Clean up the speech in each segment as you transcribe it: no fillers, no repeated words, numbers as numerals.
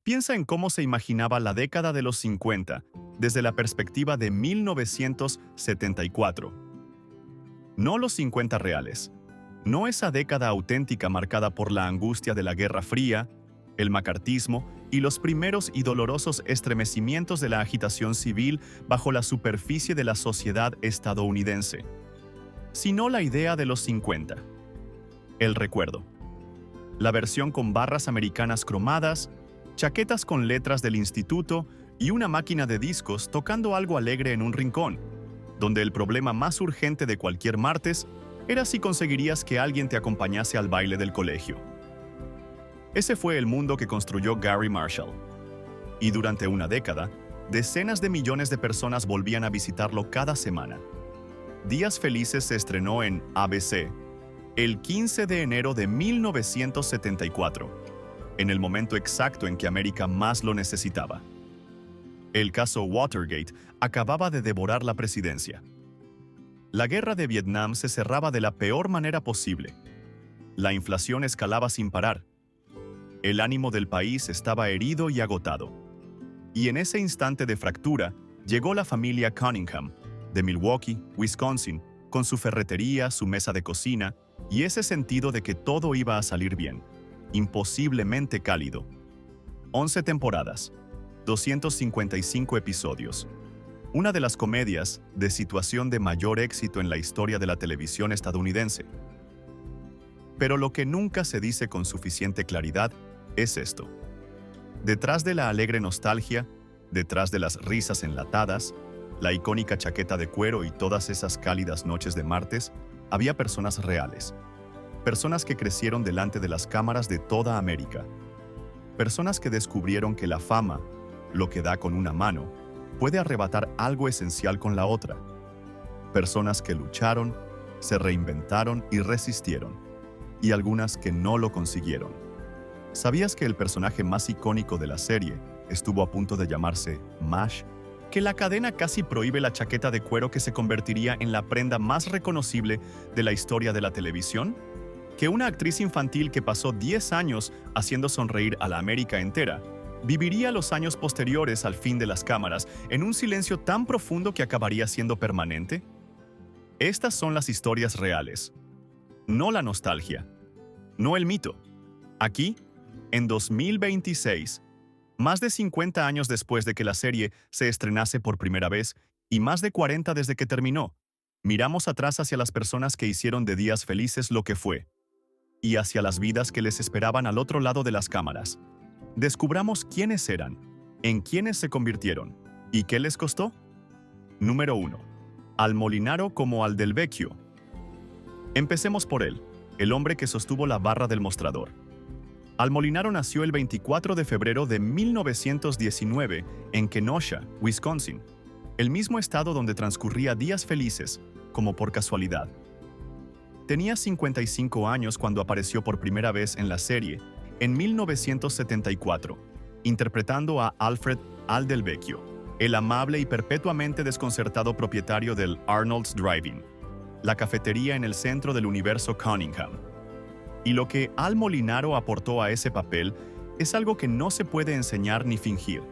Piensa en cómo se imaginaba la década de los 50 desde la perspectiva de 1974. No los 50 reales. No esa década auténtica marcada por la angustia de la Guerra Fría, el macartismo y los primeros y dolorosos estremecimientos de la agitación civil bajo la superficie de la sociedad estadounidense, sino la idea de los 50. El recuerdo. La versión con barras americanas cromadas, chaquetas con letras del instituto y una máquina de discos tocando algo alegre en un rincón, donde el problema más urgente de cualquier martes era si conseguirías que alguien te acompañase al baile del colegio. Ese fue el mundo que construyó Gary Marshall. Y durante una década, decenas de millones de personas volvían a visitarlo cada semana. Días Felices se estrenó en ABC el 15 de enero de 1974, en el momento exacto en que América más lo necesitaba. El caso Watergate acababa de devorar la presidencia. La guerra de Vietnam se cerraba de la peor manera posible. La inflación escalaba sin parar. El ánimo del país estaba herido y agotado. Y en ese instante de fractura, llegó la familia Cunningham, de Milwaukee, Wisconsin, con su ferretería, su mesa de cocina, y ese sentido de que todo iba a salir bien, imposiblemente cálido. 11 temporadas, 255 episodios. Una de las comedias de situación de mayor éxito en la historia de la televisión estadounidense. Pero lo que nunca se dice con suficiente claridad es esto. Detrás de la alegre nostalgia, detrás de las risas enlatadas, la icónica chaqueta de cuero y todas esas cálidas noches de martes, había personas reales. Personas que crecieron delante de las cámaras de toda América. Personas que descubrieron que la fama, lo que da con una mano, puede arrebatar algo esencial con la otra. Personas que lucharon, se reinventaron y resistieron. Y algunas que no lo consiguieron. ¿Sabías que el personaje más icónico de la serie estuvo a punto de llamarse MASH? Que la cadena casi prohíbe la chaqueta de cuero que se convertiría en la prenda más reconocible de la historia de la televisión? Que una actriz infantil que pasó 10 años haciendo sonreír a la América entera, viviría los años posteriores al fin de las cámaras en un silencio tan profundo que acabaría siendo permanente? Estas son las historias reales, no la nostalgia, no el mito. Aquí, en 2026, más de 50 años después de que la serie se estrenase por primera vez y más de 40 desde que terminó, miramos atrás hacia las personas que hicieron de Días Felices lo que fue, y hacia las vidas que les esperaban al otro lado de las cámaras. Descubramos quiénes eran, en quiénes se convirtieron, y qué les costó. Número 1. Al Molinaro como al Del Vecchio. Empecemos por él, el hombre que sostuvo la barra del mostrador. Al Molinaro nació el 24 de febrero de 1919 en Kenosha, Wisconsin, el mismo estado donde transcurría Días Felices, como por casualidad. Tenía 55 años cuando apareció por primera vez en la serie, en 1974, interpretando a Alfred Al Del Vecchio, el amable y perpetuamente desconcertado propietario del Arnold's Drive-In, la cafetería en el centro del universo Cunningham. Y lo que Al Molinaro aportó a ese papel es algo que no se puede enseñar ni fingir.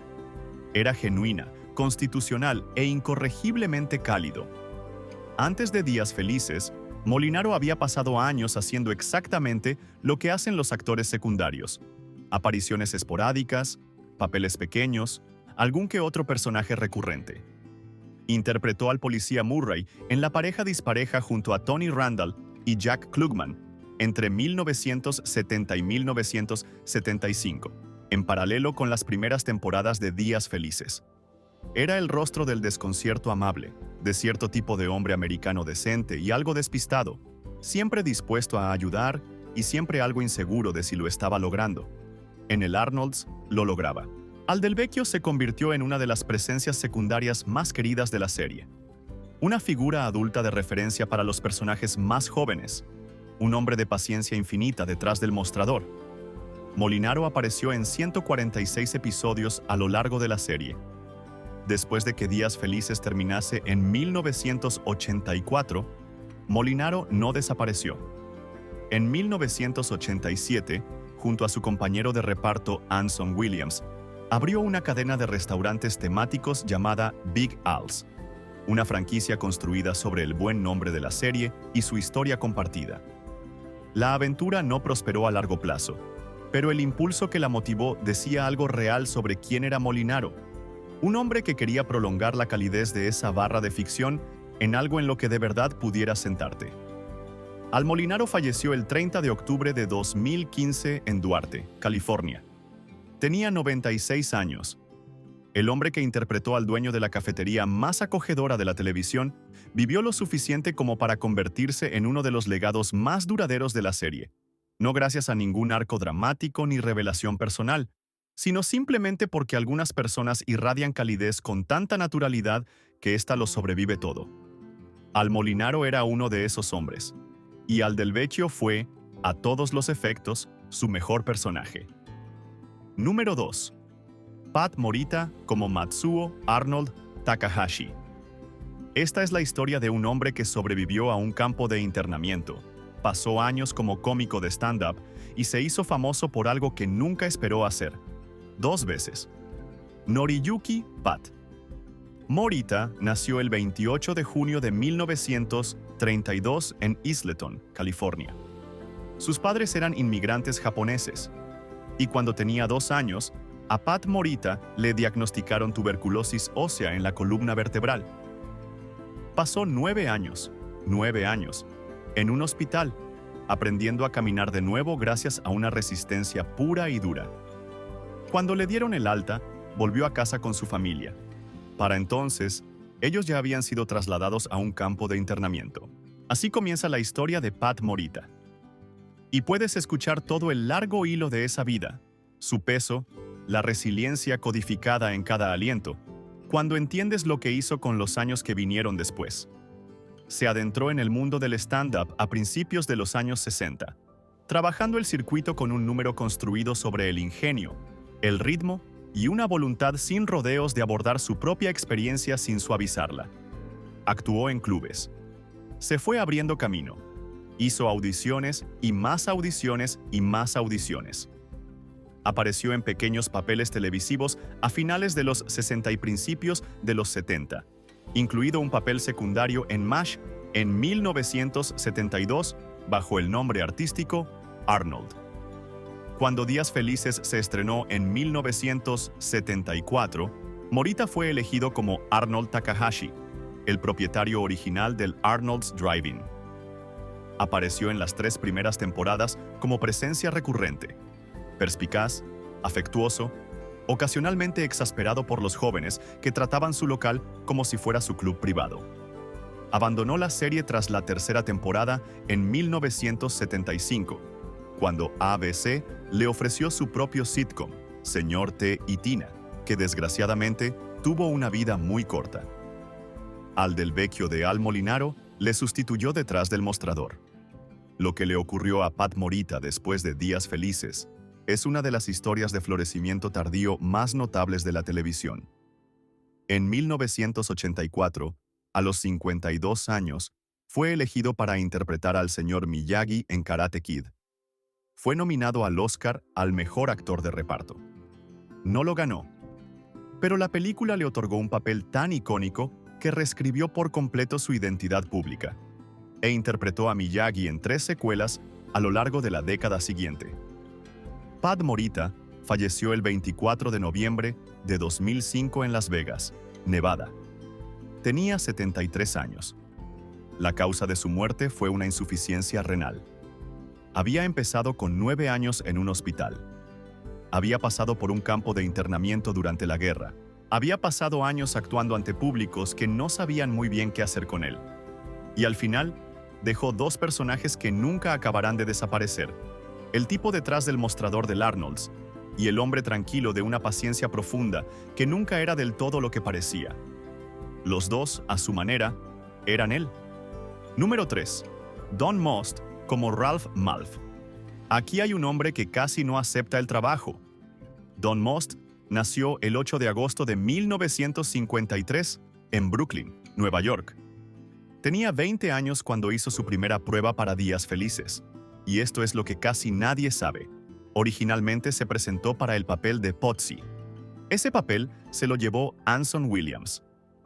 Era genuina, constitucional e incorregiblemente cálido. Antes de Días Felices, Molinaro había pasado años haciendo exactamente lo que hacen los actores secundarios. Apariciones esporádicas, papeles pequeños, algún que otro personaje recurrente. Interpretó al policía Murray en La pareja dispareja junto a Tony Randall y Jack Klugman entre 1970 y 1975, en paralelo con las primeras temporadas de Días Felices. Era el rostro del desconcierto amable, de cierto tipo de hombre americano decente y algo despistado, siempre dispuesto a ayudar y siempre algo inseguro de si lo estaba logrando. En el Arnold's lo lograba. Al Del Vecchio se convirtió en una de las presencias secundarias más queridas de la serie. Una figura adulta de referencia para los personajes más jóvenes. Un hombre de paciencia infinita detrás del mostrador. Molinaro apareció en 146 episodios a lo largo de la serie. Después de que Días Felices terminase en 1984, Molinaro no desapareció. En 1987, junto a su compañero de reparto Anson Williams, Abrió una cadena de restaurantes temáticos llamada Big Al's, una franquicia construida sobre el buen nombre de la serie y su historia compartida. La aventura no prosperó a largo plazo, pero el impulso que la motivó decía algo real sobre quién era Molinaro, un hombre que quería prolongar la calidez de esa barra de ficción en algo en lo que de verdad pudieras sentarte. Al Molinaro falleció el 30 de octubre de 2015 en Duarte, California. Tenía 96 años. El hombre que interpretó al dueño de la cafetería más acogedora de la televisión vivió lo suficiente como para convertirse en uno de los legados más duraderos de la serie, no gracias a ningún arco dramático ni revelación personal, sino simplemente porque algunas personas irradian calidez con tanta naturalidad que ésta lo sobrevive todo. Al Molinaro era uno de esos hombres, y Al Del Vecchio fue, a todos los efectos, su mejor personaje. Número 2. Pat Morita como Matsuo Arnold Takahashi. Esta es la historia de un hombre que sobrevivió a un campo de internamiento, pasó años como cómico de stand-up y se hizo famoso por algo que nunca esperó hacer. 2 veces. Noriyuki Pat. Morita nació el 28 de junio de 1932 en Isleton, California. Sus padres eran inmigrantes japoneses, y cuando tenía 2 años, a Pat Morita le diagnosticaron tuberculosis ósea en la columna vertebral. Pasó 9 años, en un hospital, aprendiendo a caminar de nuevo gracias a una resistencia pura y dura. Cuando le dieron el alta, volvió a casa con su familia. Para entonces, ellos ya habían sido trasladados a un campo de internamiento. Así comienza la historia de Pat Morita. Y puedes escuchar todo el largo hilo de esa vida, su peso, la resiliencia codificada en cada aliento, cuando entiendes lo que hizo con los años que vinieron después. Se adentró en el mundo del stand-up a principios de los años 60, trabajando el circuito con un número construido sobre el ingenio, el ritmo y una voluntad sin rodeos de abordar su propia experiencia sin suavizarla. Actuó en clubes. Se fue abriendo camino. Hizo audiciones y más audiciones y más audiciones. Apareció en pequeños papeles televisivos a finales de los 60 y principios de los 70, incluido un papel secundario en MASH en 1972 bajo el nombre artístico Arnold. Cuando Días Felices se estrenó en 1974, Morita fue elegido como Arnold Takahashi, el propietario original del Arnold's Drive-In. Apareció en las 3 primeras temporadas como presencia recurrente, perspicaz, afectuoso, ocasionalmente exasperado por los jóvenes que trataban su local como si fuera su club privado. Abandonó la serie tras la 3ª temporada en 1975, cuando ABC le ofreció su propio sitcom, Señor T y Tina, que desgraciadamente tuvo una vida muy corta. Al Del Vecchio de Al Molinaro le sustituyó detrás del mostrador. Lo que le ocurrió a Pat Morita después de Días Felices es una de las historias de florecimiento tardío más notables de la televisión. En 1984, a los 52 años, fue elegido para interpretar al señor Miyagi en Karate Kid. Fue nominado al Oscar al mejor actor de reparto. No lo ganó, pero la película le otorgó un papel tan icónico que reescribió por completo su identidad pública e interpretó a Miyagi en 3 secuelas a lo largo de la década siguiente. Pat Morita falleció el 24 de noviembre de 2005 en Las Vegas, Nevada. Tenía 73 años. La causa de su muerte fue una insuficiencia renal. Había empezado con 9 años en un hospital. Había pasado por un campo de internamiento durante la guerra. Había pasado años actuando ante públicos que no sabían muy bien qué hacer con él. Y al final, dejó 2 personajes que nunca acabarán de desaparecer: el tipo detrás del mostrador del Arnold's y el hombre tranquilo de una paciencia profunda que nunca era del todo lo que parecía. Los 2, a su manera, eran él. Número 3. Don Most como Ralph Malph. Aquí hay un hombre que casi no acepta el trabajo. Don Most nació el 8 de agosto de 1953 en Brooklyn, Nueva York. Tenía 20 años cuando hizo su primera prueba para Días Felices, y esto es lo que casi nadie sabe. Originalmente se presentó para el papel de Potsy. Ese papel se lo llevó Anson Williams.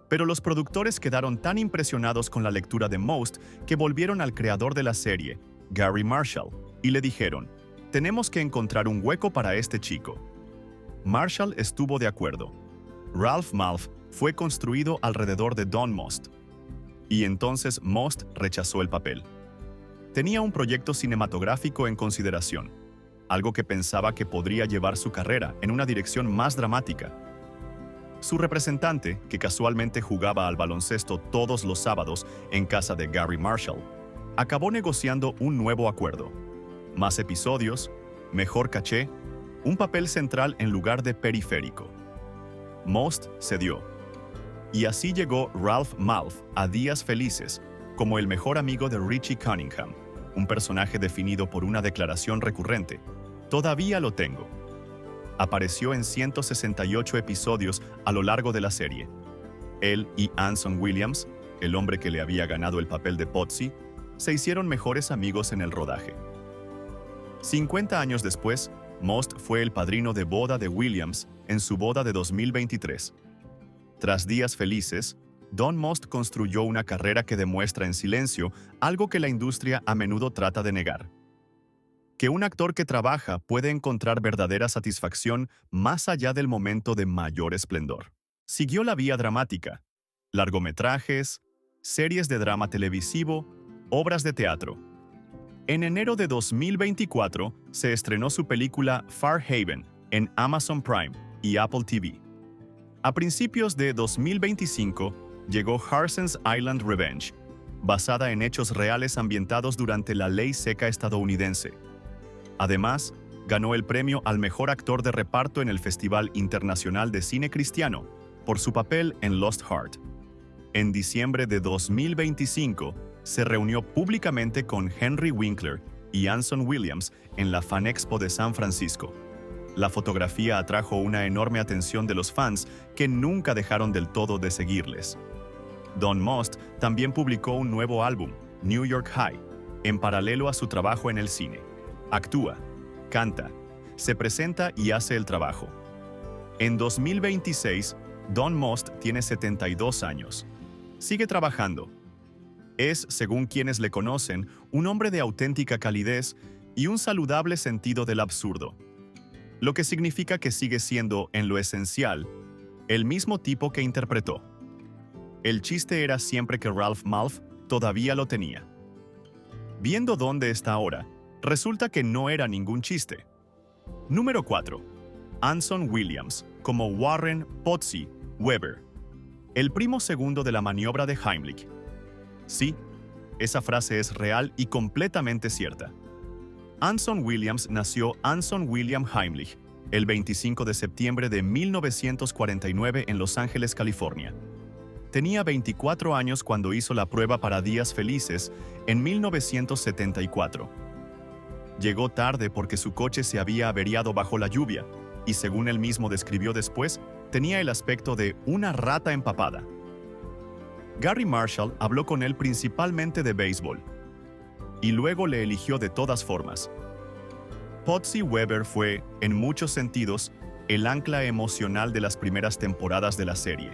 Pero los productores quedaron tan impresionados con la lectura de Most que volvieron al creador de la serie, Gary Marshall, y le dijeron: «Tenemos que encontrar un hueco para este chico». Marshall estuvo de acuerdo. Ralph Malph fue construido alrededor de Don Most. Y entonces Most rechazó el papel. Tenía un proyecto cinematográfico en consideración, algo que pensaba que podría llevar su carrera en una dirección más dramática. Su representante, que casualmente jugaba al baloncesto todos los sábados en casa de Gary Marshall, acabó negociando un nuevo acuerdo. Más episodios, mejor caché, un papel central en lugar de periférico. Most cedió. Y así llegó Ralph Malph a Días Felices como el mejor amigo de Richie Cunningham, un personaje definido por una declaración recurrente: «Todavía lo tengo». Apareció en 168 episodios a lo largo de la serie. Él y Anson Williams, el hombre que le había ganado el papel de Potsy, se hicieron mejores amigos en el rodaje. 50 años después, Most fue el padrino de boda de Williams en su boda de 2023. Tras Días Felices, Don Most construyó una carrera que demuestra en silencio algo que la industria a menudo trata de negar: que un actor que trabaja puede encontrar verdadera satisfacción más allá del momento de mayor esplendor. Siguió la vía dramática: largometrajes, series de drama televisivo, obras de teatro. En enero de 2024 se estrenó su película Far Haven en Amazon Prime y Apple TV. A principios de 2025 llegó Harson's Island Revenge, basada en hechos reales ambientados durante la ley seca estadounidense. Además, ganó el premio al mejor actor de reparto en el Festival Internacional de Cine Cristiano por su papel en Lost Heart. En diciembre de 2025, se reunió públicamente con Henry Winkler y Anson Williams en la Fan Expo de San Francisco. La fotografía atrajo una enorme atención de los fans que nunca dejaron del todo de seguirles. Don Most también publicó un nuevo álbum, New York High, en paralelo a su trabajo en el cine. Actúa, canta, se presenta y hace el trabajo. En 2026, Don Most tiene 72 años. Sigue trabajando. Es, según quienes le conocen, un hombre de auténtica calidez y un saludable sentido del absurdo, lo que significa que sigue siendo, en lo esencial, el mismo tipo que interpretó. El chiste era siempre que Ralph Malph todavía lo tenía. Viendo dónde está ahora, resulta que no era ningún chiste. Número 4. Anson Williams, como Warren Potsy Weber, el primo segundo de la maniobra de Heimlich. Sí, esa frase es real y completamente cierta. Anson Williams nació Anson William Heimlich el 25 de septiembre de 1949 en Los Ángeles, California. Tenía 24 años cuando hizo la prueba para Días Felices en 1974. Llegó tarde porque su coche se había averiado bajo la lluvia y, según él mismo describió después, tenía el aspecto de una rata empapada. Gary Marshall habló con él principalmente de béisbol y luego le eligió de todas formas. Potsy Weber fue, en muchos sentidos, el ancla emocional de las primeras temporadas de la serie,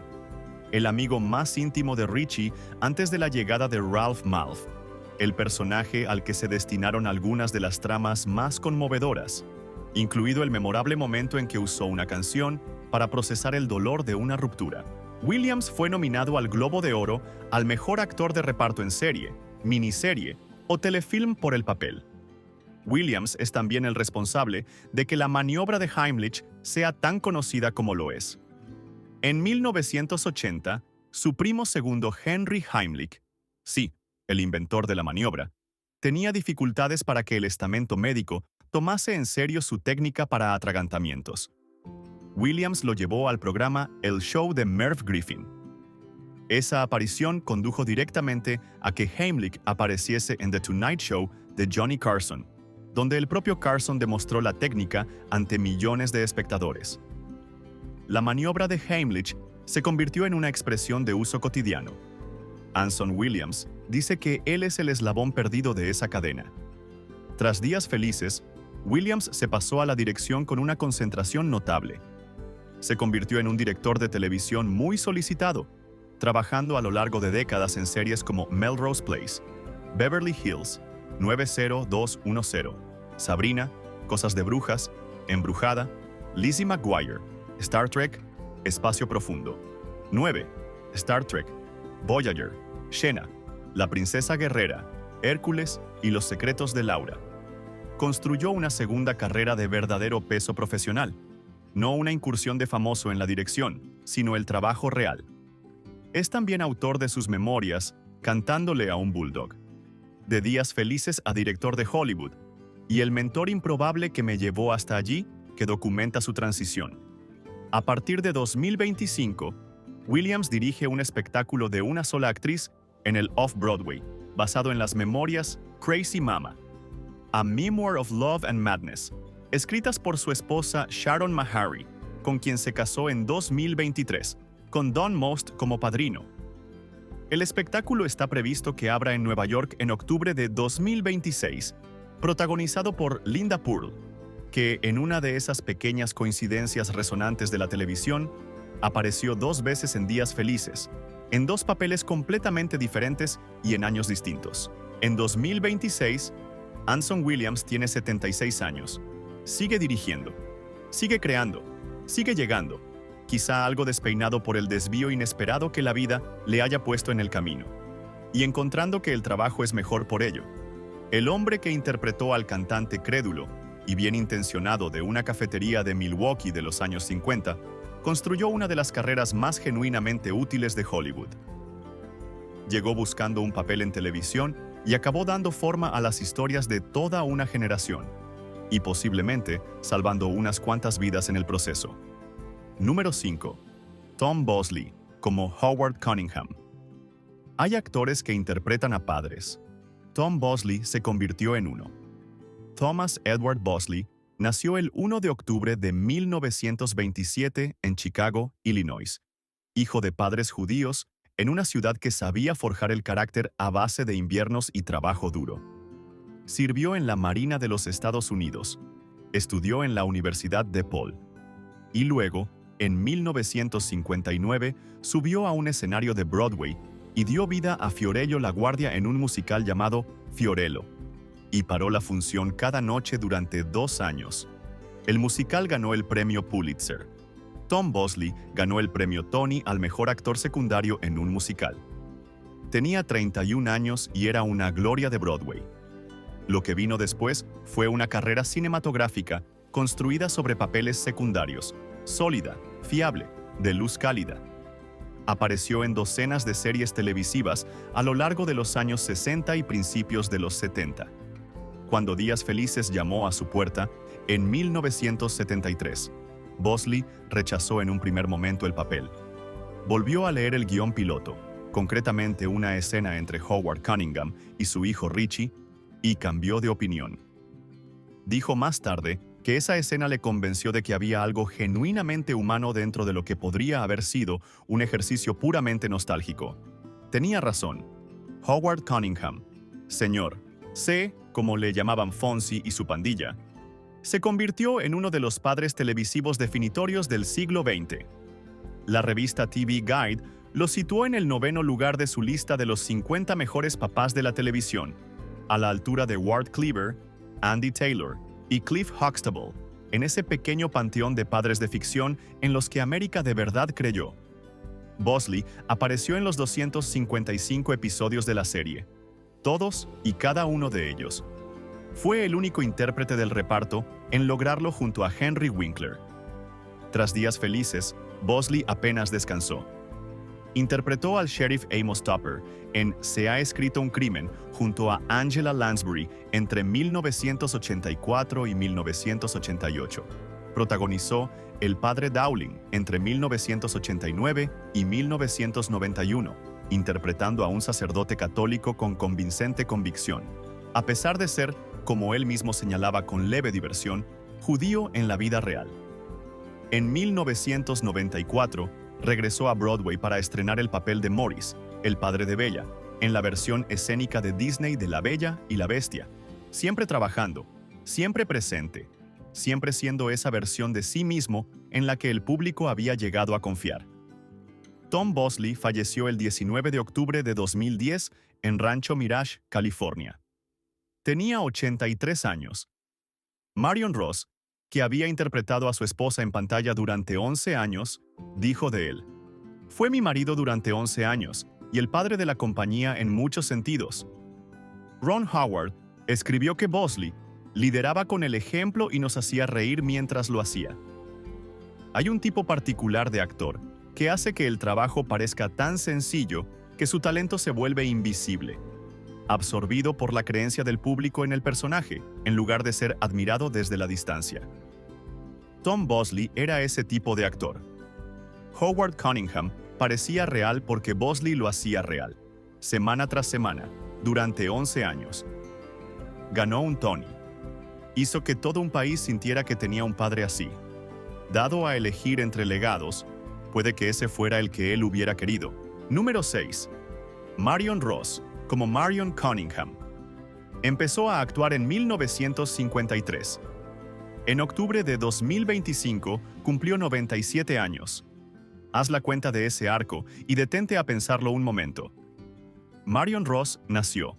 el amigo más íntimo de Richie antes de la llegada de Ralph Malph, el personaje al que se destinaron algunas de las tramas más conmovedoras, incluido el memorable momento en que usó una canción para procesar el dolor de una ruptura. Williams fue nominado al Globo de Oro al mejor actor de reparto en serie, miniserie o telefilm por el papel. Williams es también el responsable de que la maniobra de Heimlich sea tan conocida como lo es. En 1980, su primo segundo Henry Heimlich, sí, el inventor de la maniobra, tenía dificultades para que el estamento médico tomase en serio su técnica para atragantamientos. Williams lo llevó al programa El Show de Merv Griffin. Esa aparición condujo directamente a que Heimlich apareciese en The Tonight Show de Johnny Carson, donde el propio Carson demostró la técnica ante millones de espectadores. La maniobra de Heimlich se convirtió en una expresión de uso cotidiano. Anson Williams dice que él es el eslabón perdido de esa cadena. Tras Días Felices, Williams se pasó a la dirección con una concentración notable. Se convirtió en un director de televisión muy solicitado, trabajando a lo largo de décadas en series como Melrose Place, Beverly Hills, 90210, Sabrina, Cosas de Brujas, Embrujada, Lizzie McGuire, Star Trek, Espacio Profundo. 9. Star Trek, Voyager, Xena, La Princesa Guerrera, Hércules y Los Secretos de Laura. Construyó una segunda carrera de verdadero peso profesional, no una incursión de famoso en la dirección, sino el trabajo real. Es también autor de sus memorias, Cantándole a un Bulldog, de Días Felices a Director de Hollywood, y El mentor improbable que me llevó hasta allí, que documenta su transición. A partir de 2025, Williams dirige un espectáculo de una sola actriz en el Off-Broadway, basado en las memorias Crazy Mama, A Memoir of Love and Madness, escritas por su esposa Sharon Mahari, con quien se casó en 2023, con Don Most como padrino. El espectáculo está previsto que abra en Nueva York en octubre de 2026, protagonizado por Linda Purl, que en una de esas pequeñas coincidencias resonantes de la televisión, apareció 2 veces en Días Felices, en 2 papeles completamente diferentes y en años distintos. En 2026, Anson Williams tiene 76 años. Sigue dirigiendo, sigue creando, sigue llegando, quizá algo despeinado por el desvío inesperado que la vida le haya puesto en el camino, y encontrando que el trabajo es mejor por ello. El hombre que interpretó al cantante crédulo y bien intencionado de una cafetería de Milwaukee de los años 50, construyó una de las carreras más genuinamente útiles de Hollywood. Llegó buscando un papel en televisión y acabó dando forma a las historias de toda una generación, y posiblemente salvando unas cuantas vidas en el proceso. Número 5. Tom Bosley, como Howard Cunningham. Hay actores que interpretan a padres. Tom Bosley se convirtió en uno. Thomas Edward Bosley nació el 1 de octubre de 1927 en Chicago, Illinois, hijo de padres judíos en una ciudad que sabía forjar el carácter a base de inviernos y trabajo duro. Sirvió en la Marina de los Estados Unidos, estudió en la Universidad DePaul y luego, en 1959, subió a un escenario de Broadway y dio vida a Fiorello LaGuardia en un musical llamado Fiorello, y paró la función cada noche durante 2 años. El musical ganó el premio Pulitzer. Tom Bosley ganó el premio Tony al mejor actor secundario en un musical. Tenía 31 años y era una gloria de Broadway. Lo que vino después fue una carrera cinematográfica construida sobre papeles secundarios, sólida, fiable, de luz cálida. Apareció en docenas de series televisivas a lo largo de los años 60 y principios de los 70. Cuando Días Felices llamó a su puerta, en 1973, Bosley rechazó en un primer momento el papel. Volvió a leer el guión piloto, concretamente una escena entre Howard Cunningham y su hijo Richie, y cambió de opinión. Dijo más tarde que esa escena le convenció de que había algo genuinamente humano dentro de lo que podría haber sido un ejercicio puramente nostálgico. Tenía razón. Howard Cunningham, señor C, como le llamaban Fonzie y su pandilla, se convirtió en uno de los padres televisivos definitorios del siglo XX. La revista TV Guide lo situó en el 9º lugar de su lista de los 50 mejores papás de la televisión, a la altura de Ward Cleaver, Andy Taylor y Cliff Huxtable, en ese pequeño panteón de padres de ficción en los que América de verdad creyó. Bosley apareció en los 255 episodios de la serie, todos y cada uno de ellos. Fue el único intérprete del reparto en lograrlo junto a Henry Winkler. Tras Días Felices, Bosley apenas descansó. Interpretó al sheriff Amos Tupper en Se ha escrito un crimen junto a Angela Lansbury entre 1984 y 1988. Protagonizó El padre Dowling entre 1989 y 1991, interpretando a un sacerdote católico con convincente convicción, a pesar de ser, como él mismo señalaba con leve diversión, judío en la vida real. En 1994, regresó a Broadway para estrenar el papel de Morris, el padre de Bella, en la versión escénica de Disney de La Bella y la Bestia, siempre trabajando, siempre presente, siempre siendo esa versión de sí mismo en la que el público había llegado a confiar. Tom Bosley falleció el 19 de octubre de 2010 en Rancho Mirage, California. Tenía 83 años. Marion Ross, que había interpretado a su esposa en pantalla durante 11 años, dijo de él: "Fue mi marido durante 11 años y el padre de la compañía en muchos sentidos". Ron Howard escribió que Bosley lideraba con el ejemplo y nos hacía reír mientras lo hacía. Hay un tipo particular de actor que hace que el trabajo parezca tan sencillo que su talento se vuelve invisible, absorbido por la creencia del público en el personaje, en lugar de ser admirado desde la distancia. Tom Bosley era ese tipo de actor. Howard Cunningham parecía real porque Bosley lo hacía real, semana tras semana, durante 11 años. Ganó un Tony. Hizo que todo un país sintiera que tenía un padre así. Dado a elegir entre legados, puede que ese fuera el que él hubiera querido. Número 6. Marion Ross, como Marion Cunningham. Empezó a actuar en 1953. En octubre de 2025 cumplió 97 años. Haz la cuenta de ese arco y detente a pensarlo un momento. Marion Ross nació.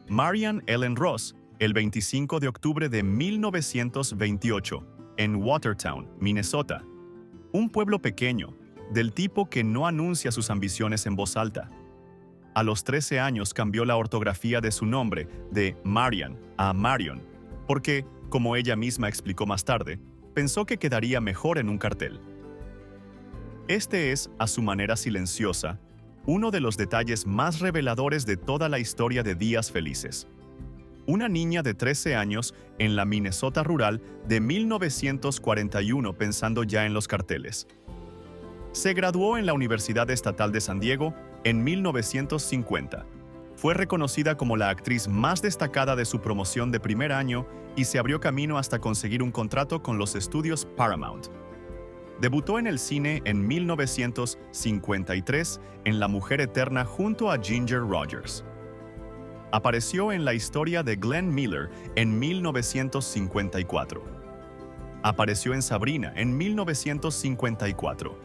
Marian Ellen Ross, el 25 de octubre de 1928, en Watertown, Minnesota. Un pueblo pequeño, del tipo que no anuncia sus ambiciones en voz alta. A los 13 años cambió la ortografía de su nombre de Marian a Marion, porque, como ella misma explicó más tarde, pensó que quedaría mejor en un cartel. Este es, a su manera silenciosa, uno de los detalles más reveladores de toda la historia de Días Felices. Una niña de 13 años en la Minnesota rural de 1941 pensando ya en los carteles. Se graduó en la Universidad Estatal de San Diego en 1950. Fue reconocida como la actriz más destacada de su promoción de primer año y se abrió camino hasta conseguir un contrato con los estudios Paramount. Debutó en el cine en 1953 en La Mujer Eterna junto a Ginger Rogers. Apareció en la historia de Glenn Miller en 1954. Apareció en Sabrina en 1954.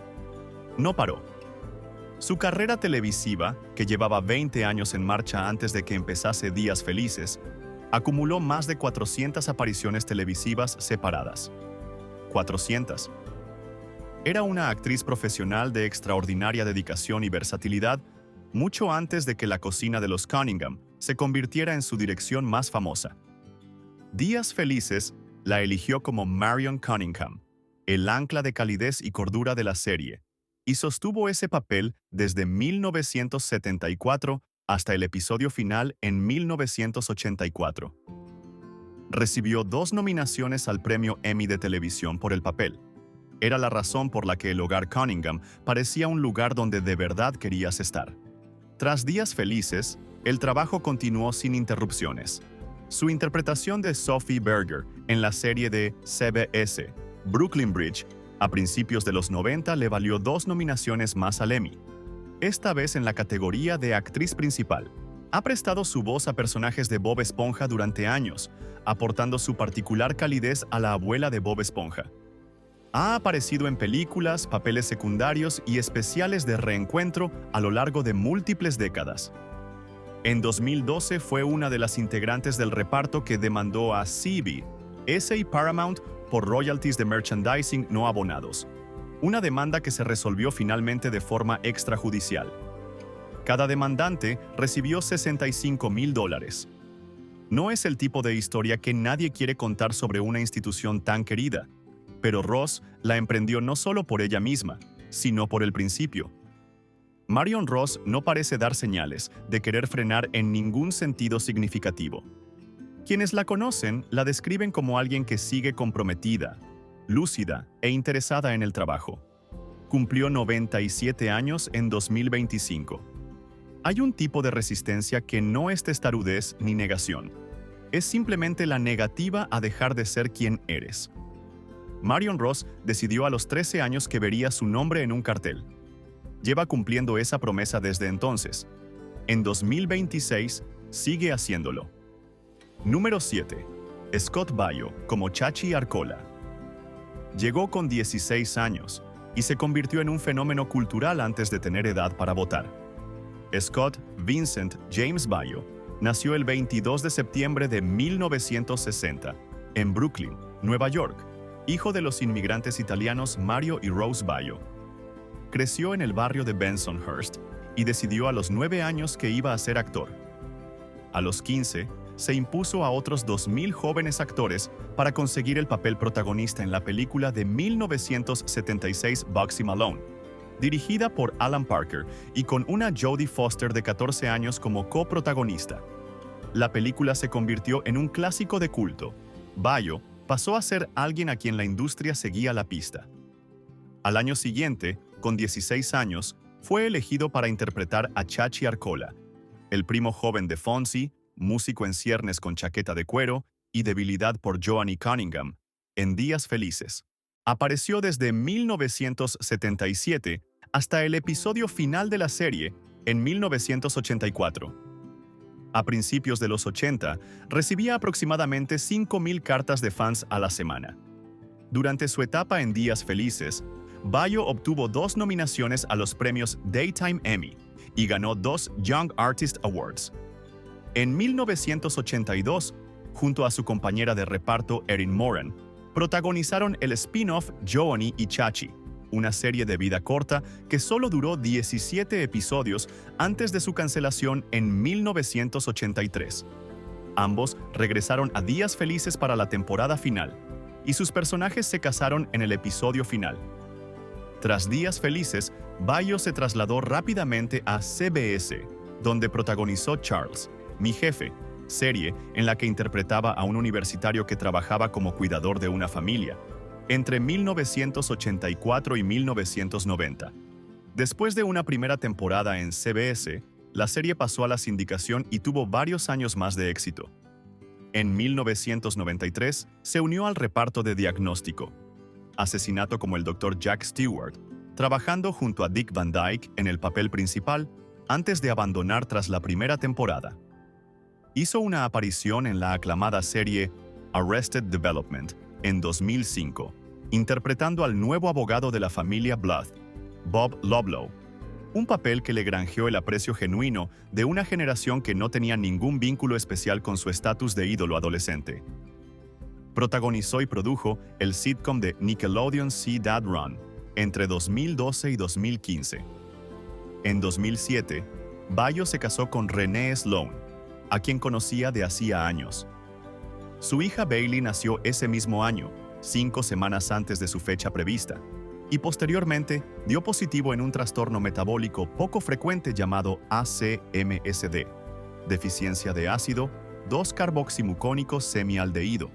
No paró. Su carrera televisiva, que llevaba 20 años en marcha antes de que empezase Días Felices, acumuló más de 400 apariciones televisivas separadas. 400. Era una actriz profesional de extraordinaria dedicación y versatilidad mucho antes de que la cocina de los Cunningham se convirtiera en su dirección más famosa. Días Felices la eligió como Marion Cunningham, el ancla de calidez y cordura de la serie, y sostuvo ese papel desde 1974 hasta el episodio final en 1984. Recibió 2 nominaciones al premio Emmy de televisión por el papel. Era la razón por la que el hogar Cunningham parecía un lugar donde de verdad querías estar. Tras Días Felices, el trabajo continuó sin interrupciones. Su interpretación de Sophie Berger en la serie de CBS, Brooklyn Bridge, a principios de los 90 le valió 2 nominaciones más al Emmy, esta vez en la categoría de actriz principal. Ha prestado su voz a personajes de Bob Esponja durante años, aportando su particular calidez a la abuela de Bob Esponja. Ha aparecido en películas, papeles secundarios y especiales de reencuentro a lo largo de múltiples décadas. En 2012 fue una de las integrantes del reparto que demandó a CB, S y Paramount por royalties de merchandising no abonados, una demanda que se resolvió finalmente de forma extrajudicial. Cada demandante recibió $65,000. No es el tipo de historia que nadie quiere contar sobre una institución tan querida, pero Ross la emprendió no solo por ella misma, sino por el principio. Marion Ross no parece dar señales de querer frenar en ningún sentido significativo. Quienes la conocen la describen como alguien que sigue comprometida, lúcida e interesada en el trabajo. Cumplió 97 años en 2025. Hay un tipo de resistencia que no es testarudez ni negación. Es simplemente la negativa a dejar de ser quien eres. Marion Ross decidió a los 13 años que vería su nombre en un cartel. Lleva cumpliendo esa promesa desde entonces. En 2026, sigue haciéndolo. Número 7. Scott Baio, como Chachi Arcola. Llegó con 16 años y se convirtió en un fenómeno cultural antes de tener edad para votar. Scott Vincent James Baio nació el 22 de septiembre de 1960 en Brooklyn, Nueva York, hijo de los inmigrantes italianos Mario y Rose Baio. Creció en el barrio de Bensonhurst y decidió a los 9 años que iba a ser actor. A los 15, se impuso a otros 2,000 jóvenes actores para conseguir el papel protagonista en la película de 1976 Bugsy Malone, dirigida por Alan Parker y con una Jodie Foster de 14 años como coprotagonista. La película se convirtió en un clásico de culto. Baio pasó a ser alguien a quien la industria seguía la pista. Al año siguiente, con 16 años, fue elegido para interpretar a Chachi Arcola, el primo joven de Fonzie, músico en ciernes con chaqueta de cuero y debilidad por Johnny Cunningham, en Días Felices. Apareció desde 1977 hasta el episodio final de la serie en 1984. A principios de los 80, recibía aproximadamente 5,000 cartas de fans a la semana. Durante su etapa en Días Felices, Baio obtuvo 2 nominaciones a los premios Daytime Emmy y ganó 2 Young Artist Awards. En 1982, junto a su compañera de reparto Erin Moran, protagonizaron el spin-off Joanie y Chachi, una serie de vida corta que solo duró 17 episodios antes de su cancelación en 1983. Ambos regresaron a Días Felices para la temporada final, y sus personajes se casaron en el episodio final. Tras Días Felices, Baio se trasladó rápidamente a CBS, donde protagonizó Charles, Mi Jefe, serie en la que interpretaba a un universitario que trabajaba como cuidador de una familia, entre 1984 y 1990. Después de una primera temporada en CBS, la serie pasó a la sindicación y tuvo varios años más de éxito. En 1993, se unió al reparto de Diagnóstico, Asesinato como el Dr. Jack Stewart, trabajando junto a Dick Van Dyke en el papel principal, antes de abandonar tras la primera temporada. Hizo una aparición en la aclamada serie Arrested Development en 2005, interpretando al nuevo abogado de la familia Blood, Bob Loblow, un papel que le granjeó el aprecio genuino de una generación que no tenía ningún vínculo especial con su estatus de ídolo adolescente. Protagonizó y produjo el sitcom de Nickelodeon See Dad Run entre 2012 y 2015. En 2007, Baio se casó con Renee Sloan, a quien conocía de hacía años. Su hija Bailey nació ese mismo año, 5 semanas antes de su fecha prevista, y posteriormente dio positivo en un trastorno metabólico poco frecuente llamado ACMSD, deficiencia de ácido 2-carboximucónico semialdehído.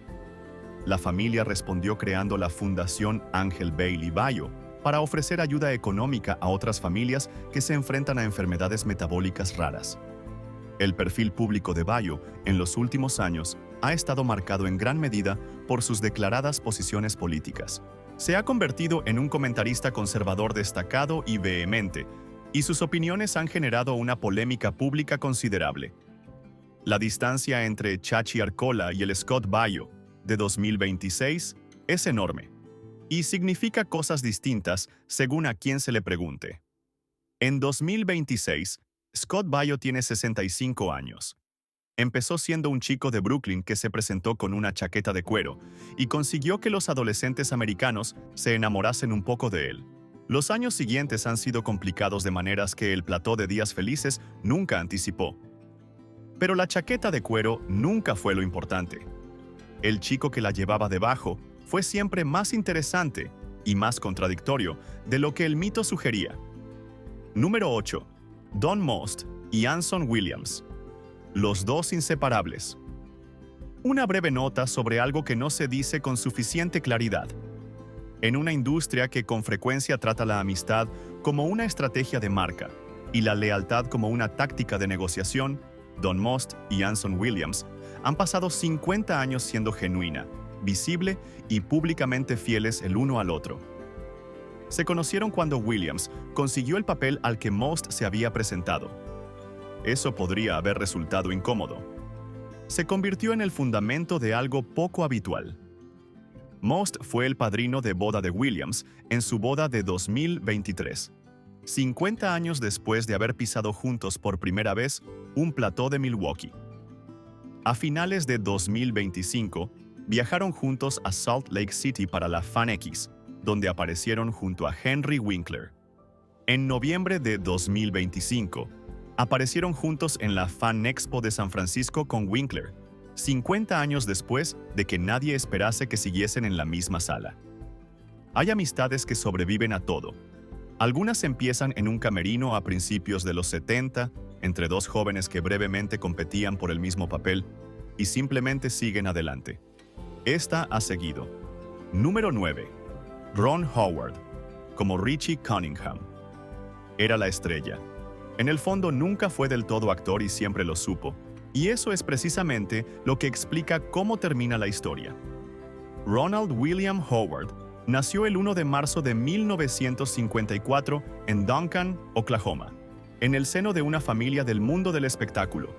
La familia respondió creando la Fundación Ángel Bailey Baio para ofrecer ayuda económica a otras familias que se enfrentan a enfermedades metabólicas raras. El perfil público de Baio en los últimos años ha estado marcado en gran medida por sus declaradas posiciones políticas. Se ha convertido en un comentarista conservador destacado y vehemente, y sus opiniones han generado una polémica pública considerable. La distancia entre Chachi Arcola y el Scott Baio de 2026 es enorme, y significa cosas distintas según a quien se le pregunte. En 2026, Scott Baio tiene 65 años. Empezó siendo un chico de Brooklyn que se presentó con una chaqueta de cuero y consiguió que los adolescentes americanos se enamorasen un poco de él. Los años siguientes han sido complicados de maneras que el plató de Días Felices nunca anticipó. Pero la chaqueta de cuero nunca fue lo importante. El chico que la llevaba debajo fue siempre más interesante y más contradictorio de lo que el mito sugería. Número 8. Don Most y Anson Williams. Los dos inseparables. Una breve nota sobre algo que no se dice con suficiente claridad. En una industria que con frecuencia trata la amistad como una estrategia de marca y la lealtad como una táctica de negociación, Don Most y Anson Williams han pasado 50 años siendo genuina, visible y públicamente fieles el uno al otro. Se conocieron cuando Williams consiguió el papel al que Most se había presentado. Eso podría haber resultado incómodo. Se convirtió en el fundamento de algo poco habitual. Most fue el padrino de boda de Williams en su boda de 2023. 50 años después de haber pisado juntos por primera vez un plató de Milwaukee. A finales de 2025, viajaron juntos a Salt Lake City para la Fan X, donde aparecieron junto a Henry Winkler. En noviembre de 2025, aparecieron juntos en la Fan Expo de San Francisco con Winkler, 50 años después de que nadie esperase que siguiesen en la misma sala. Hay amistades que sobreviven a todo. Algunas empiezan en un camerino a principios de los 70, entre dos jóvenes que brevemente competían por el mismo papel, y simplemente siguen adelante. Esta ha seguido. Número 9. Ron Howard, como Richie Cunningham. Era la estrella. En el fondo nunca fue del todo actor y siempre lo supo, y eso es precisamente lo que explica cómo termina la historia. Ronald William Howard nació el 1 de marzo de 1954 en Duncan, Oklahoma, en el seno de una familia del mundo del espectáculo.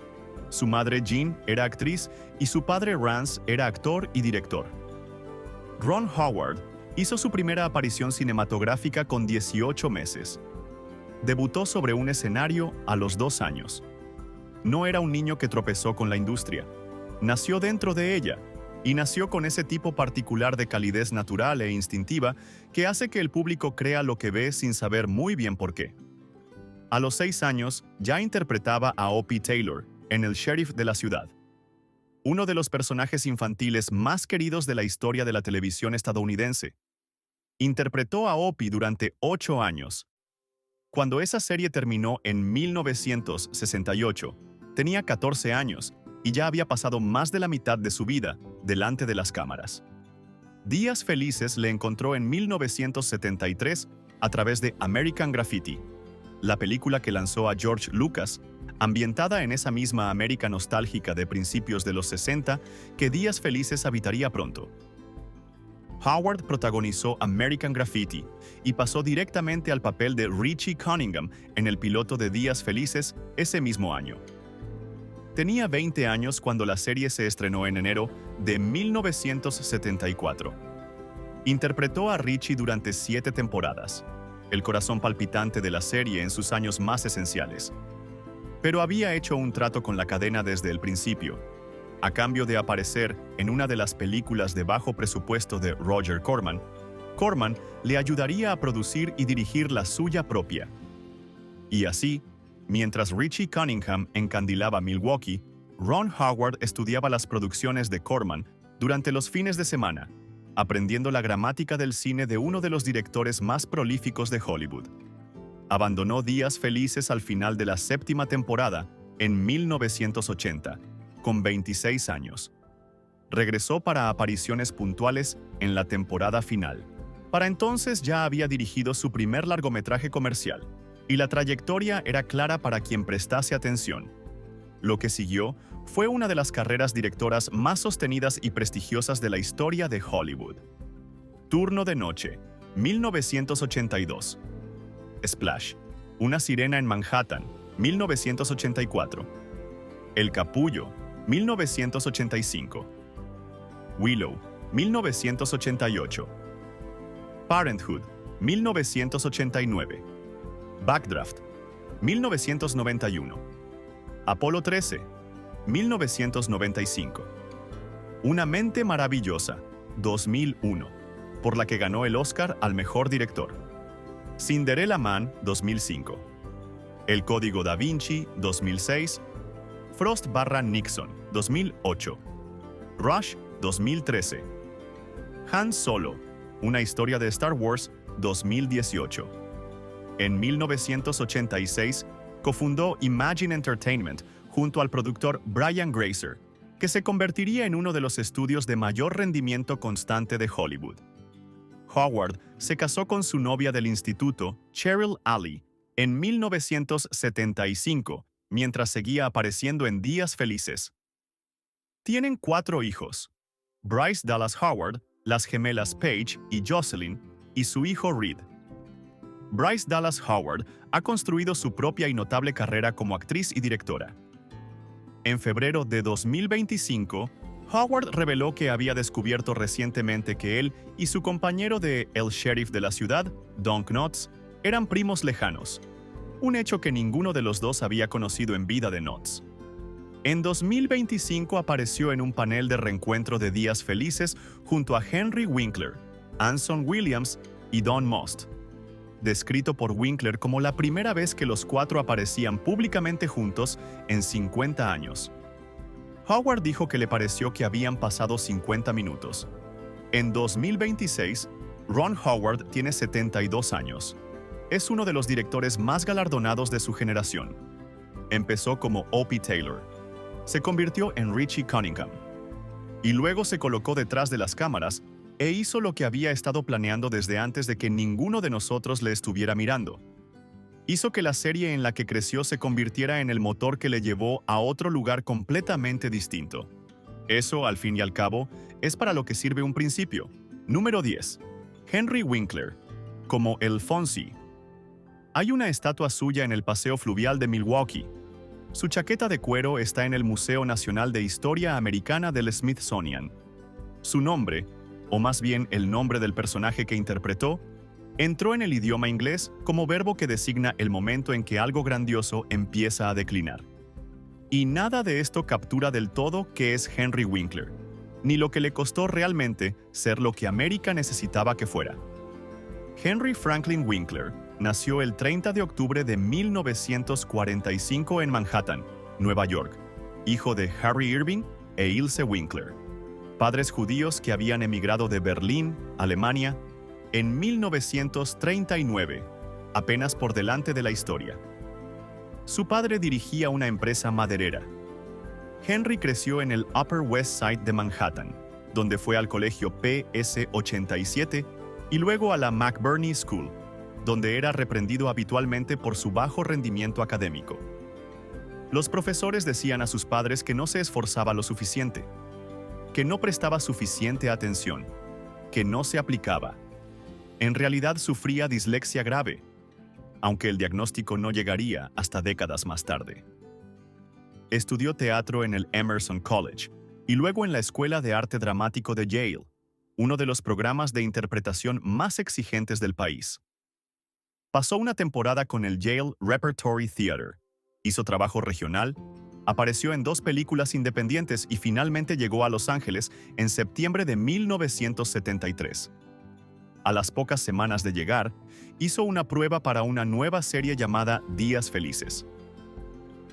Su madre Jean era actriz y su padre Rance era actor y director. Ron Howard hizo su primera aparición cinematográfica con 18 meses. Debutó sobre un escenario a los 2 años. No era un niño que tropezó con la industria. Nació dentro de ella, y nació con ese tipo particular de calidez natural e instintiva que hace que el público crea lo que ve sin saber muy bien por qué. A los 6 años ya interpretaba a Opie Taylor en El Sheriff de la Ciudad, uno de los personajes infantiles más queridos de la historia de la televisión estadounidense. Interpretó a Opie durante 8 años. Cuando esa serie terminó en 1968, tenía 14 años y ya había pasado más de la mitad de su vida delante de las cámaras. Días Felices le encontró en 1973 a través de American Graffiti, la película que lanzó a George Lucas, ambientada en esa misma América nostálgica de principios de los 60 que Días Felices habitaría pronto. Howard protagonizó American Graffiti y pasó directamente al papel de Richie Cunningham en el piloto de Días Felices ese mismo año. Tenía 20 años cuando la serie se estrenó en enero de 1974. Interpretó a Richie durante 7 temporadas, el corazón palpitante de la serie en sus años más esenciales. Pero había hecho un trato con la cadena desde el principio. A cambio de aparecer en una de las películas de bajo presupuesto de Roger Corman, Corman le ayudaría a producir y dirigir la suya propia. Y así, mientras Richie Cunningham encandilaba Milwaukee, Ron Howard estudiaba las producciones de Corman durante los fines de semana, aprendiendo la gramática del cine de uno de los directores más prolíficos de Hollywood. Abandonó Días Felices al final de la 7ª temporada, en 1980, con 26 años. Regresó para apariciones puntuales en la temporada final. Para entonces ya había dirigido su primer largometraje comercial, y la trayectoria era clara para quien prestase atención. Lo que siguió fue una de las carreras directoras más sostenidas y prestigiosas de la historia de Hollywood. Turno de noche, 1982. Splash, una sirena en Manhattan, 1984. El Capullo, 1985. Willow, 1988. Parenthood, 1989. Backdraft, 1991. Apolo 13, 1995. Una mente maravillosa, 2001, por la que ganó el Oscar al mejor director. Cinderella Man, 2005. El Código Da Vinci, 2006. Frost / Nixon, 2008. Rush, 2013. Han Solo, una historia de Star Wars, 2018. En 1986, cofundó Imagine Entertainment junto al productor Brian Grazer, que se convertiría en uno de los estudios de mayor rendimiento constante de Hollywood. Howard se casó con su novia del instituto, Cheryl Alley, en 1975, mientras seguía apareciendo en Días Felices. Tienen 4 hijos: Bryce Dallas Howard, las gemelas Paige y Jocelyn, y su hijo Reed. Bryce Dallas Howard ha construido su propia y notable carrera como actriz y directora. En febrero de 2025, Howard reveló que había descubierto recientemente que él y su compañero de El Sheriff de la ciudad, Don Knotts, eran primos lejanos, un hecho que ninguno de los dos había conocido en vida de Knotts. En 2025 apareció en un panel de reencuentro de Días Felices junto a Henry Winkler, Anson Williams y Don Most, descrito por Winkler como la primera vez que los cuatro aparecían públicamente juntos en 50 años. Howard dijo que le pareció que habían pasado 50 minutos. En 2026, Ron Howard tiene 72 años. Es uno de los directores más galardonados de su generación. Empezó como Opie Taylor. Se convirtió en Richie Cunningham. Y luego se colocó detrás de las cámaras e hizo lo que había estado planeando desde antes de que ninguno de nosotros le estuviera mirando. Hizo que la serie en la que creció se convirtiera en el motor que le llevó a otro lugar completamente distinto. Eso, al fin y al cabo, es para lo que sirve un principio. Número 10. Henry Winkler, como el Fonzie. Hay una estatua suya en el Paseo Fluvial de Milwaukee. Su chaqueta de cuero está en el Museo Nacional de Historia Americana del Smithsonian. Su nombre, o más bien el nombre del personaje que interpretó, entró en el idioma inglés como verbo que designa el momento en que algo grandioso empieza a declinar. Y nada de esto captura del todo qué es Henry Winkler, ni lo que le costó realmente ser lo que América necesitaba que fuera. Henry Franklin Winkler nació el 30 de octubre de 1945 en Manhattan, Nueva York, hijo de Harry Irving e Ilse Winkler, padres judíos que habían emigrado de Berlín, Alemania, en 1939, apenas por delante de la historia. Su padre dirigía una empresa maderera. Henry creció en el Upper West Side de Manhattan, donde fue al colegio PS 87 y luego a la McBurney School, donde era reprendido habitualmente por su bajo rendimiento académico. Los profesores decían a sus padres que no se esforzaba lo suficiente, que no prestaba suficiente atención, que no se aplicaba. En realidad sufría dislexia grave, aunque el diagnóstico no llegaría hasta décadas más tarde. Estudió teatro en el Emerson College y luego en la Escuela de Arte Dramático de Yale, uno de los programas de interpretación más exigentes del país. Pasó una temporada con el Yale Repertory Theater, hizo trabajo regional, apareció en 2 películas independientes y finalmente llegó a Los Ángeles en septiembre de 1973. A las pocas semanas de llegar, hizo una prueba para una nueva serie llamada Días Felices.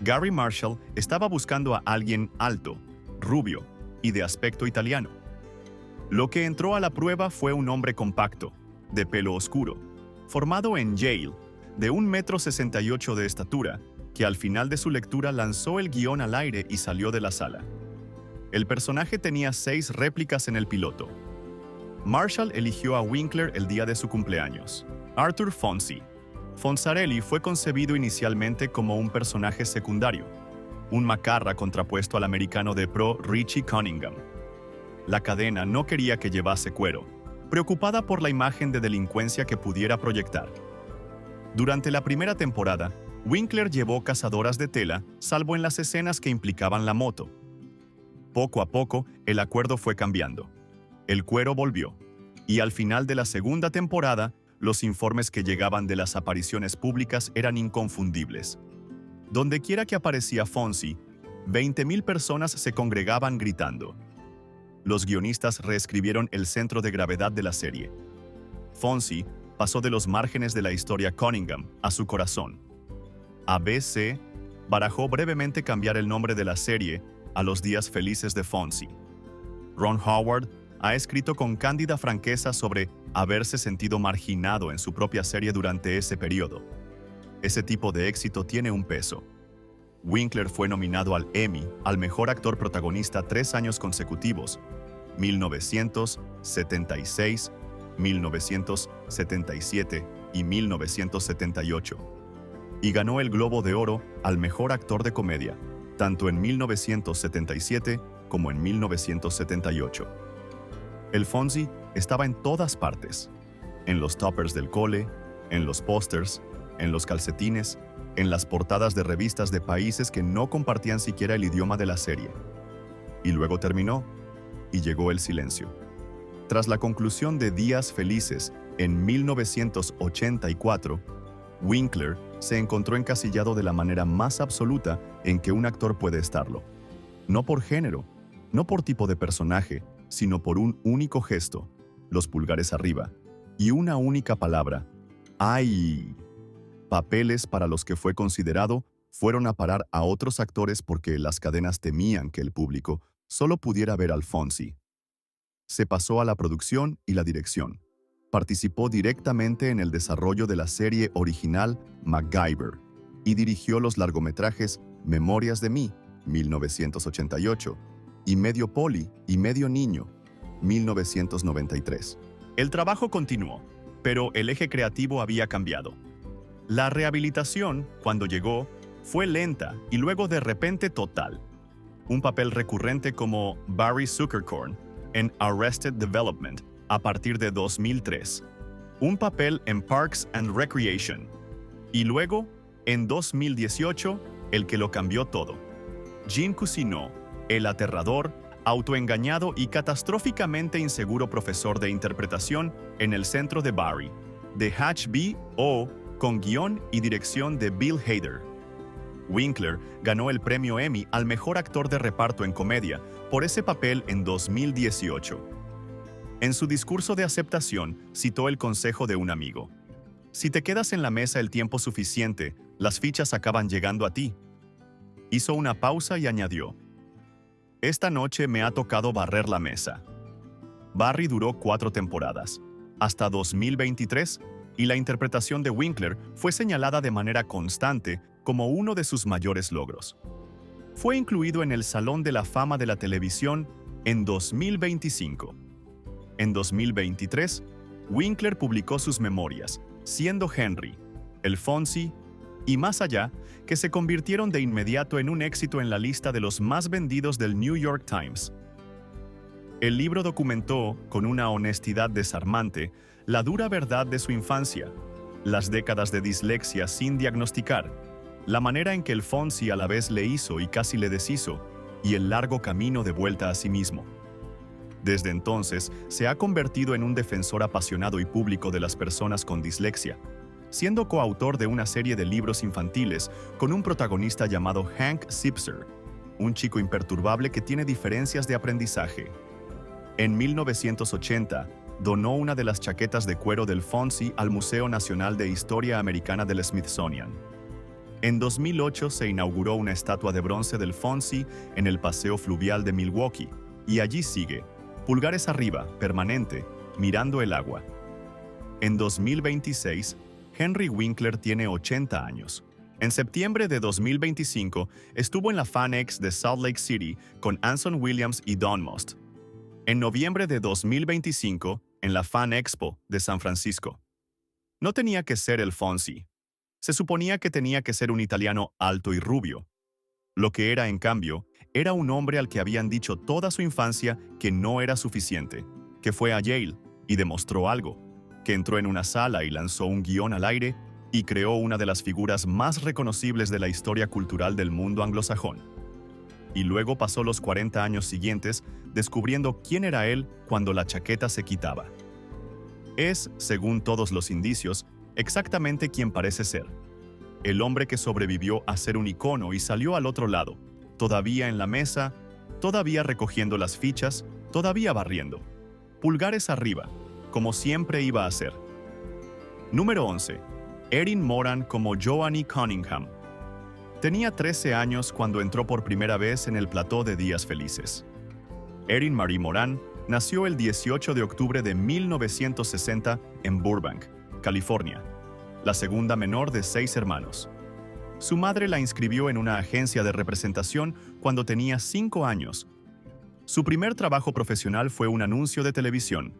Gary Marshall estaba buscando a alguien alto, rubio y de aspecto italiano. Lo que entró a la prueba fue un hombre compacto, de pelo oscuro, formado en Yale, de 1,68 m de estatura, que al final de su lectura lanzó el guión al aire y salió de la sala. El personaje tenía 6 réplicas en el piloto. Marshall eligió a Winkler el día de su cumpleaños. Arthur Fonzie. Fonzarelli fue concebido inicialmente como un personaje secundario, un macarra contrapuesto al americano de pro Richie Cunningham. La cadena no quería que llevase cuero, preocupada por la imagen de delincuencia que pudiera proyectar. Durante la primera temporada, Winkler llevó cazadoras de tela, salvo en las escenas que implicaban la moto. Poco a poco, el acuerdo fue cambiando. El cuero volvió, y al final de la segunda temporada, los informes que llegaban de las apariciones públicas eran inconfundibles. Dondequiera que aparecía Fonzie, 20,000 personas se congregaban gritando. Los guionistas reescribieron el centro de gravedad de la serie. Fonzie pasó de los márgenes de la historia Cunningham a su corazón. ABC barajó brevemente cambiar el nombre de la serie a Los Días Felices de Fonzie. Ron Howard ha escrito con cándida franqueza sobre haberse sentido marginado en su propia serie durante ese periodo. Ese tipo de éxito tiene un peso. Winkler fue nominado al Emmy al mejor actor protagonista 3 años consecutivos, 1976, 1977 y 1978, y ganó el Globo de Oro al mejor actor de comedia, tanto en 1977 como en 1978. El Fonzie estaba en todas partes, en los toppers del cole, en los pósters, en los calcetines, en las portadas de revistas de países que no compartían siquiera el idioma de la serie. Y luego terminó y llegó el silencio. Tras la conclusión de Días Felices en 1984, Winkler se encontró encasillado de la manera más absoluta en que un actor puede estarlo. No por género, no por tipo de personaje, sino por un único gesto, los pulgares arriba, y una única palabra: ¡ay! Papeles para los que fue considerado fueron a parar a otros actores porque las cadenas temían que el público solo pudiera ver al Fonzie. Se pasó a la producción y la dirección. Participó directamente en el desarrollo de la serie original MacGyver y dirigió los largometrajes Memorias de mí, 1988, y Medio Poli y Medio Niño, 1993. El trabajo continuó, pero el eje creativo había cambiado. La rehabilitación, cuando llegó, fue lenta y luego de repente total. Un papel recurrente como Barry Zuckerkorn en Arrested Development a partir de 2003. Un papel en Parks and Recreation. Y luego, en 2018, el que lo cambió todo. Gene Cousineau, el aterrador, autoengañado y catastróficamente inseguro profesor de interpretación en el centro de Barry, de HBO, con guión y dirección de Bill Hader. Winkler ganó el premio Emmy al mejor actor de reparto en comedia por ese papel en 2018. En su discurso de aceptación, citó el consejo de un amigo: si te quedas en la mesa el tiempo suficiente, las fichas acaban llegando a ti. Hizo una pausa y añadió: esta noche me ha tocado barrer la mesa. Barry duró 4 temporadas, hasta 2023, y la interpretación de Winkler fue señalada de manera constante como uno de sus mayores logros. Fue incluido en el Salón de la Fama de la Televisión en 2025. En 2023, Winkler publicó sus memorias, Siendo Henry, El Fonzie y Más Allá, que se convirtieron de inmediato en un éxito en la lista de los más vendidos del New York Times. El libro documentó, con una honestidad desarmante, la dura verdad de su infancia, las décadas de dislexia sin diagnosticar, la manera en que el Fonzie a la vez le hizo y casi le deshizo, y el largo camino de vuelta a sí mismo. Desde entonces, se ha convertido en un defensor apasionado y público de las personas con dislexia, siendo coautor de una serie de libros infantiles con un protagonista llamado Hank Zipzer, un chico imperturbable que tiene diferencias de aprendizaje. En 1980, donó una de las chaquetas de cuero del Fonzie al Museo Nacional de Historia Americana del Smithsonian. En 2008 se inauguró una estatua de bronce del Fonzie en el Paseo Fluvial de Milwaukee, y allí sigue, pulgares arriba, permanente, mirando el agua. En 2026, Henry Winkler tiene 80 años. En septiembre de 2025, estuvo en la FanX de Salt Lake City con Anson Williams y Don Most. En noviembre de 2025, en la Fan Expo de San Francisco. No tenía que ser el Fonzie. Se suponía que tenía que ser un italiano alto y rubio. Lo que era, en cambio, era un hombre al que habían dicho toda su infancia que no era suficiente, que fue a Yale y demostró algo, que entró en una sala y lanzó un guión al aire y creó una de las figuras más reconocibles de la historia cultural del mundo anglosajón. Y luego pasó los 40 años siguientes descubriendo quién era él cuando la chaqueta se quitaba. Es, según todos los indicios, exactamente quien parece ser. El hombre que sobrevivió a ser un icono y salió al otro lado, todavía en la mesa, todavía recogiendo las fichas, todavía barriendo. Pulgares arriba, como siempre iba a ser. Número 11. Erin Moran como Joanie Cunningham. Tenía 13 años cuando entró por primera vez en el plató de Días Felices. Erin Marie Moran nació el 18 de octubre de 1960 en Burbank, California, la segunda menor de 6 hermanos. Su madre la inscribió en una agencia de representación cuando tenía 5 años. Su primer trabajo profesional fue un anuncio de televisión.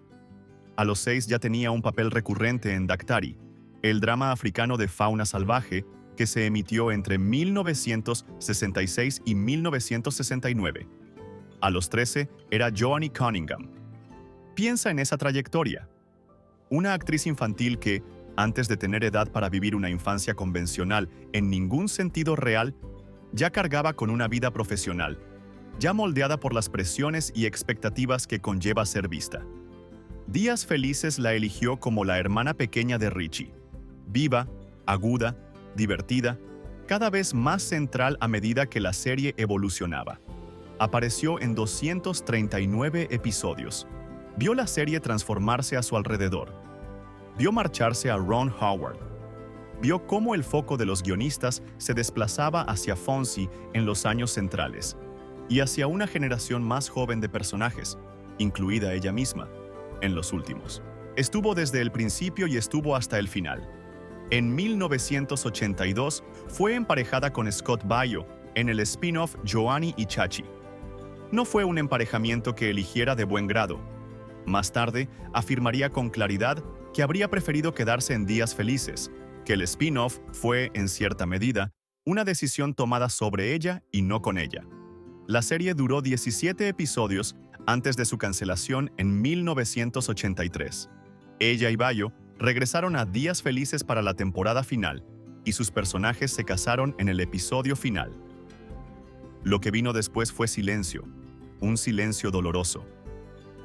A los 6 ya tenía un papel recurrente en Daktari, el drama africano de fauna salvaje que se emitió entre 1966 y 1969. A los 13 era Joanie Cunningham. Piensa en esa trayectoria. Una actriz infantil que, antes de tener edad para vivir una infancia convencional en ningún sentido real, ya cargaba con una vida profesional, ya moldeada por las presiones y expectativas que conlleva ser vista. Días Felices la eligió como la hermana pequeña de Richie, viva, aguda, divertida, cada vez más central a medida que la serie evolucionaba. Apareció en 239 episodios. Vio la serie transformarse a su alrededor. Vio marcharse a Ron Howard. Vio cómo el foco de los guionistas se desplazaba hacia Fonzie en los años centrales y hacia una generación más joven de personajes, incluida ella misma, en los últimos. Estuvo desde el principio y estuvo hasta el final. En 1982 fue emparejada con Scott Baio en el spin-off Joanie y Chachi. No fue un emparejamiento que eligiera de buen grado. Más tarde, afirmaría con claridad que habría preferido quedarse en Días Felices, que el spin-off fue, en cierta medida, una decisión tomada sobre ella y no con ella. La serie duró 17 episodios antes de su cancelación en 1983. Ella y Baio regresaron a Días Felices para la temporada final y sus personajes se casaron en el episodio final. Lo que vino después fue silencio, un silencio doloroso.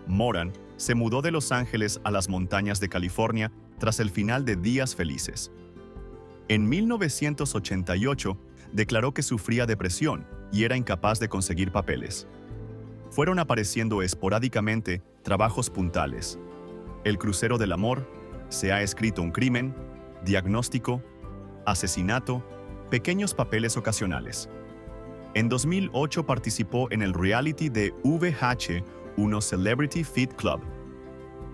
Moran se mudó de Los Ángeles a las montañas de California tras el final de Días Felices. En 1988 declaró que sufría depresión y era incapaz de conseguir papeles. Fueron apareciendo esporádicamente trabajos puntales: El crucero del amor, Se ha escrito un crimen, Diagnóstico, Asesinato, pequeños papeles ocasionales. En 2008 participó en el reality de VH1 Celebrity Fit Club.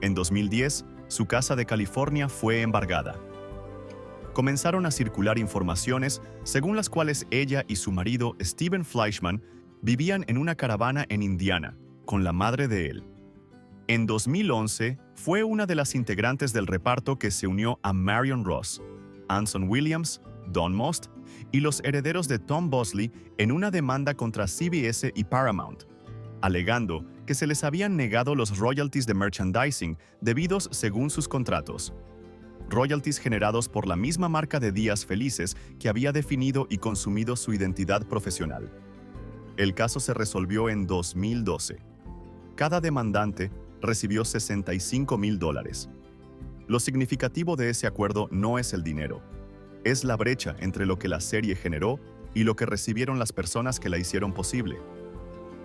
En 2010, su casa de California fue embargada. Comenzaron a circular informaciones según las cuales ella y su marido, Steven Fleischman, vivían en una caravana en Indiana, con la madre de él. En 2011, fue una de las integrantes del reparto que se unió a Marion Ross, Anson Williams, Don Most y los herederos de Tom Bosley en una demanda contra CBS y Paramount, alegando que se les habían negado los royalties de merchandising debidos según sus contratos. Royalties generados por la misma marca de Días Felices que había definido y consumido su identidad profesional. El caso se resolvió en 2012. Cada demandante recibió $65,000. Lo significativo de ese acuerdo no es el dinero, es la brecha entre lo que la serie generó y lo que recibieron las personas que la hicieron posible.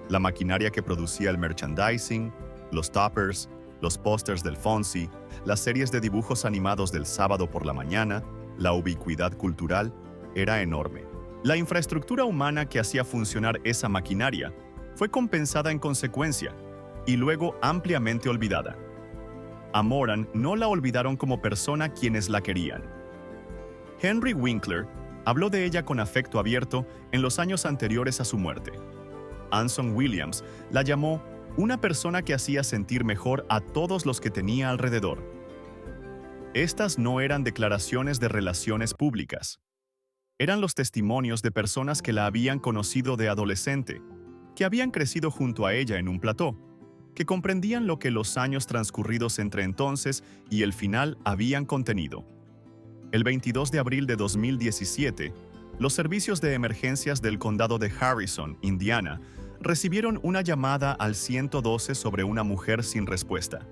La maquinaria que producía el merchandising, los toppers, los pósters del Fonzie, las series de dibujos animados del sábado por la mañana, la ubicuidad cultural, era enorme. La infraestructura humana que hacía funcionar esa maquinaria fue compensada en consecuencia y luego ampliamente olvidada. A Moran no la olvidaron como persona quienes la querían. Henry Winkler habló de ella con afecto abierto en los años anteriores a su muerte. Anson Williams la llamó una persona que hacía sentir mejor a todos los que tenía alrededor. Estas no eran declaraciones de relaciones públicas. Eran los testimonios de personas que la habían conocido de adolescente, que habían crecido junto a ella en un plató, que comprendían lo que los años transcurridos entre entonces y el final habían contenido. El 22 de abril de 2017, los servicios de emergencias del condado de Harrison, Indiana, recibieron una llamada al 112 sobre una mujer sin respuesta.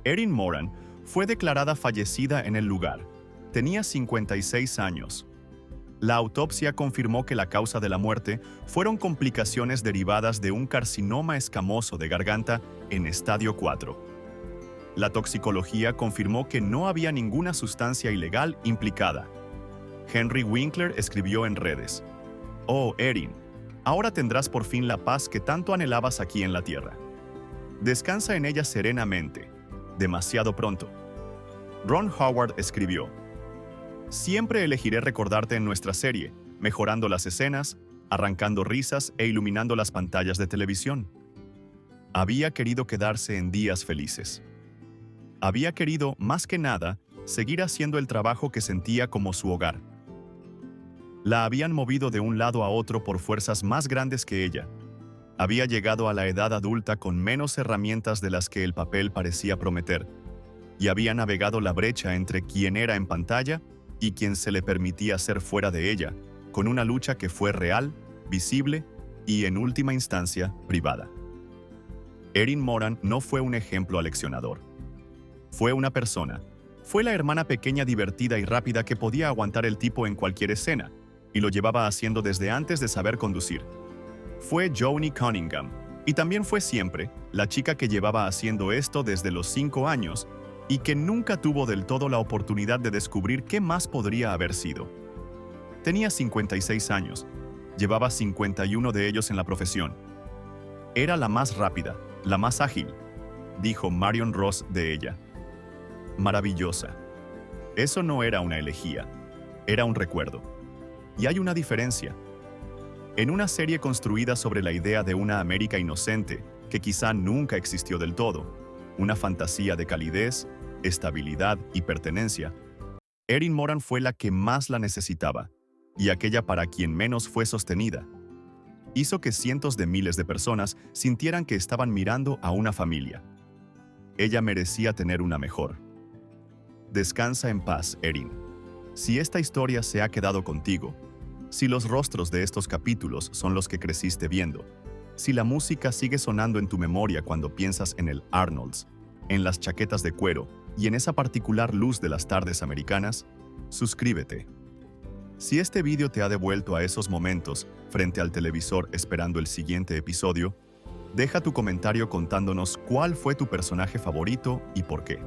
Erin Moran fue declarada fallecida en el lugar. Tenía 56 años. La autopsia confirmó que la causa de la muerte fueron complicaciones derivadas de un carcinoma escamoso de garganta en estadio 4. La toxicología confirmó que no había ninguna sustancia ilegal implicada. Henry Winkler escribió en redes: «Oh, Erin, ahora tendrás por fin la paz que tanto anhelabas aquí en la tierra. Descansa en ella serenamente, demasiado pronto». Ron Howard escribió: «Siempre elegiré recordarte en nuestra serie, mejorando las escenas, arrancando risas e iluminando las pantallas de televisión». Había querido quedarse en Días Felices. Había querido, más que nada, seguir haciendo el trabajo que sentía como su hogar. La habían movido de un lado a otro por fuerzas más grandes que ella. Había llegado a la edad adulta con menos herramientas de las que el papel parecía prometer, y había navegado la brecha entre quien era en pantalla y quien se le permitía ser fuera de ella, con una lucha que fue real, visible y, en última instancia, privada. Erin Moran no fue un ejemplo aleccionador. Fue una persona. Fue la hermana pequeña divertida y rápida que podía aguantar el tipo en cualquier escena, y lo llevaba haciendo desde antes de saber conducir. Fue Joni Cunningham, y también fue siempre la chica que llevaba haciendo esto desde los 5 años y que nunca tuvo del todo la oportunidad de descubrir qué más podría haber sido. Tenía 56 años, llevaba 51 de ellos en la profesión. Era la más rápida, la más ágil, dijo Marion Ross de ella. Maravillosa. Eso no era una elegía, era un recuerdo. Y hay una diferencia. En una serie construida sobre la idea de una América inocente, que quizá nunca existió del todo, una fantasía de calidez, estabilidad y pertenencia, Erin Moran fue la que más la necesitaba, y aquella para quien menos fue sostenida. Hizo que cientos de miles de personas sintieran que estaban mirando a una familia. Ella merecía tener una mejor. Descansa en paz, Erin. Si esta historia se ha quedado contigo, si los rostros de estos capítulos son los que creciste viendo, si la música sigue sonando en tu memoria cuando piensas en el Arnold's, en las chaquetas de cuero y en esa particular luz de las tardes americanas, suscríbete. Si este vídeo te ha devuelto a esos momentos frente al televisor esperando el siguiente episodio, deja tu comentario contándonos cuál fue tu personaje favorito y por qué.